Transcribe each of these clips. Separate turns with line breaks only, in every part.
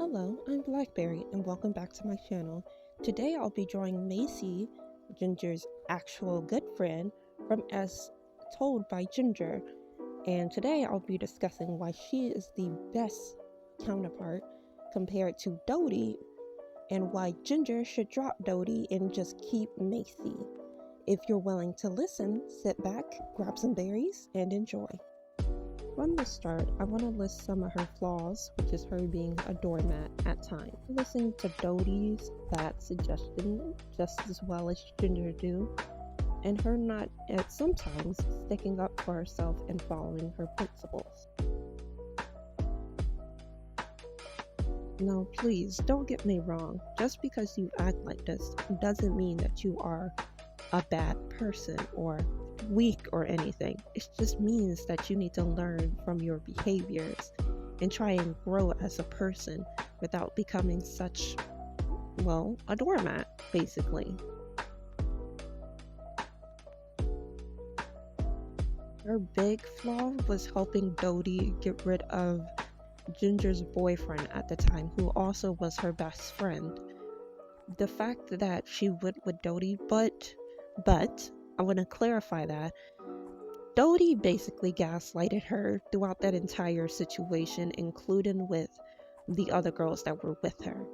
Hello, I'm Blackberry and welcome back to my channel. Today I'll be drawing Maice, Ginger's actual good friend, from As Told by Ginger. And today I'll be discussing why she is the best counterpart compared to Dodie and why Ginger should drop Dodie and just keep Maice. If you're willing to listen, sit back, grab some berries, and enjoy. From the start, I want to list some of her flaws, which is her being a doormat at times. Listen to Dodie's bad suggestion just as well as Ginger do, and her not at sometimes sticking up for herself and following her principles. Now please, don't get me wrong, just because you act like this doesn't mean that you are a bad person or weak or anything. It just means that you need to learn from your behaviors and try and grow as a person without becoming such, well, a doormat, basically. Her big flaw was helping Dodie get rid of Ginger's boyfriend at the time, who also was her best friend. The fact that she went with Dodie, but I want to clarify that Dodie basically gaslighted her throughout that entire situation, including with the other girls that were with her.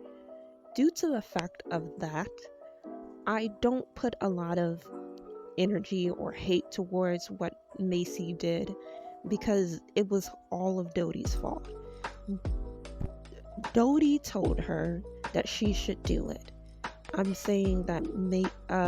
Due to the fact of that, I don't put a lot of energy or hate towards what Maice did because it was all of Dodie's fault. Dodie told her that she should do it. I'm saying that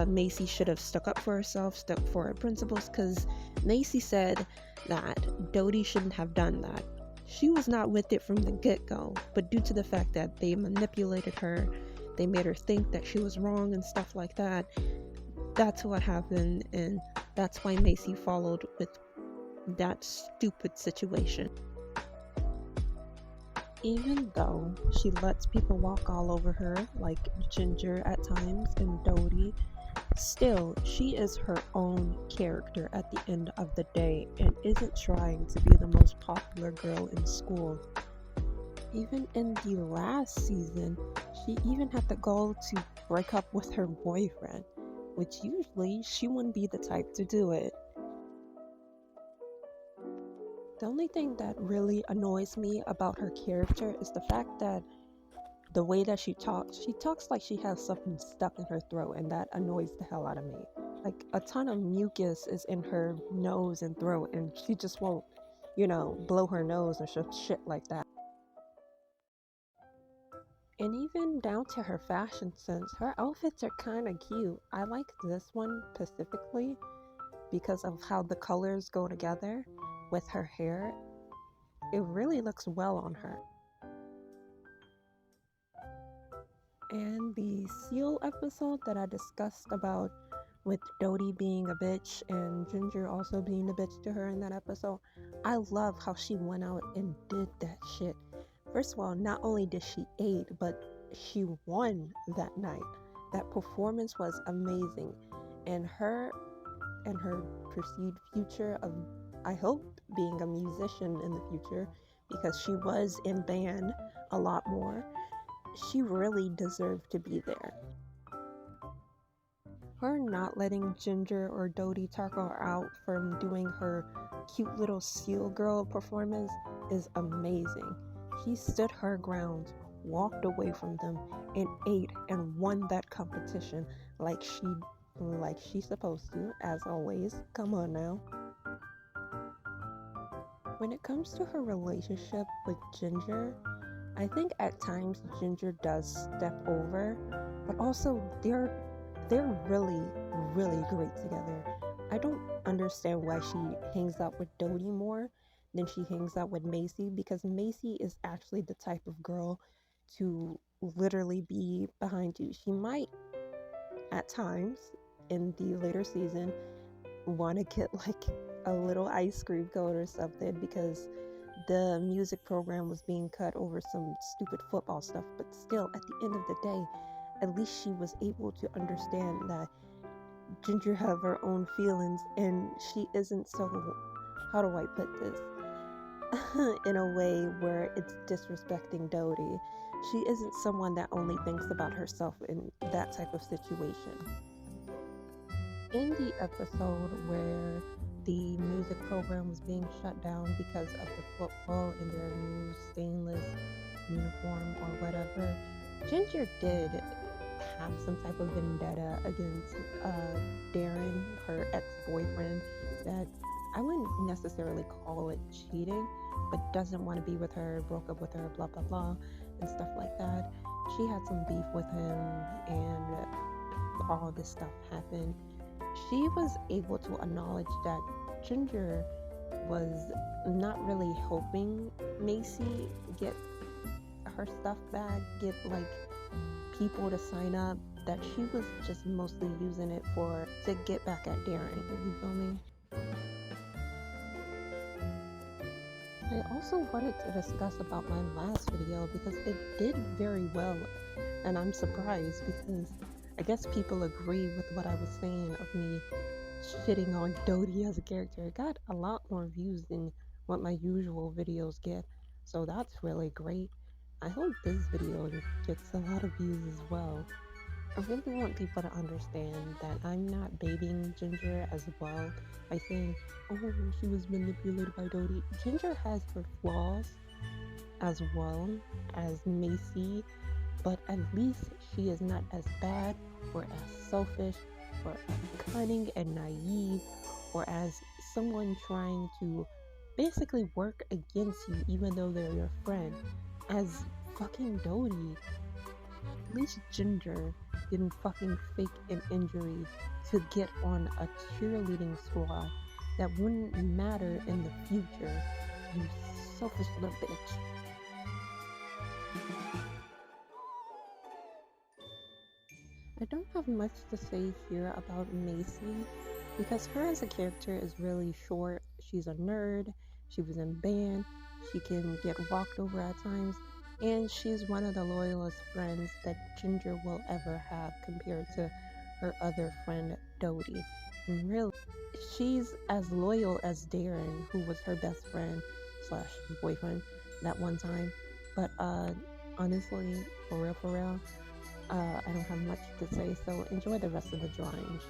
Maice should have stuck up for herself, stuck for her principles, because Maice said that Dodie shouldn't have done that. She was not with it from the get-go, but due to the fact that they manipulated her, they made her think that she was wrong and stuff like that, that's what happened, and that's why Maice followed with that stupid situation. Even though she lets people walk all over her, like Ginger at times and Dodie, still, she is her own character at the end of the day and isn't trying to be the most popular girl in school. Even in the last season, she even had the goal to break up with her boyfriend, which usually she wouldn't be the type to do it. The only thing that really annoys me about her character is the fact that the way that she talks like she has something stuck in her throat, and that annoys the hell out of me. Like a ton of mucus is in her nose and throat, and she just won't, blow her nose or shit like that. And even down to her fashion sense, her outfits are kind of cute. I like this one specifically because of how the colors go together with her hair. It really looks well on her. And the seal episode that I discussed about with Dodie being a bitch and Ginger also being a bitch to her in that episode, I love how she went out and did that shit. First of all, not only did she aid, but she won that night. That performance was amazing. And her perceived future of, I hope, being a musician in the future, because she was in band a lot more, she really deserved to be there. Her not letting Ginger or Dodie talk her out from doing her cute little seal girl performance is amazing. She stood her ground, walked away from them, and ate and won that competition like she's supposed to, as always. Come on now. When it comes to her relationship with Ginger, I think at times Ginger does step over, but also they're really, really great together. I don't understand why she hangs out with Dodie more than she hangs out with Maice, because Maice is actually the type of girl to literally be behind you. She might, at times, in the later season, want to get like a little ice cream cone or something because the music program was being cut over some stupid football stuff, but still, at the end of the day, at least she was able to understand that Ginger have her own feelings and she isn't so, how do I put this? in a way where it's disrespecting Dodie. She isn't someone that only thinks about herself in that type of situation. In the episode where the music program was being shut down because of the football in their new stainless uniform or whatever, Ginger did have some type of vendetta against Darren, her ex-boyfriend, that I wouldn't necessarily call it cheating, but doesn't want to be with her, broke up with her, blah blah blah, and stuff like that. She had some beef with him, and all this stuff happened. She was able to acknowledge that Ginger was not really helping Maice get her stuff back, get like people to sign up, that she was just mostly using it to get back at Darren. You feel me? I also wanted to discuss about my last video because it did very well, and I'm surprised because I guess people agree with what I was saying of me shitting on Dodie as a character. It got a lot more views than what my usual videos get, so that's really great. I hope this video gets a lot of views as well. I really want people to understand that I'm not babying Ginger as well by saying, oh, she was manipulated by Dodie. Ginger has her flaws as well as Maice, but at least she is not as bad or as selfish or as cunning and naive or as someone trying to basically work against you even though they're your friend as fucking Dodie. At least Ginger didn't fucking fake an injury to get on a cheerleading squad that wouldn't matter in the future, you selfish little bitch. I don't have much to say here about Maice because her as a character is really short. She's a nerd, she was in band, she can get walked over at times, and she's one of the loyalest friends that Ginger will ever have compared to her other friend Dodie. And really, she's as loyal as Darren, who was her best friend slash boyfriend that one time. But honestly, for real, I don't have much to say, so enjoy the rest of the drawings.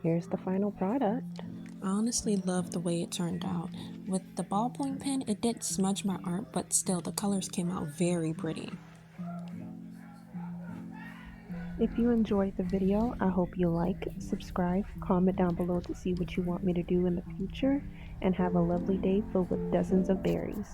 Here's the final product. I honestly love the way it turned out. With the ballpoint pen, it did smudge my art, but still the colors came out very pretty. If you enjoyed the video, I hope you like, subscribe, comment down below to see what you want me to do in the future, and have a lovely day filled with dozens of berries.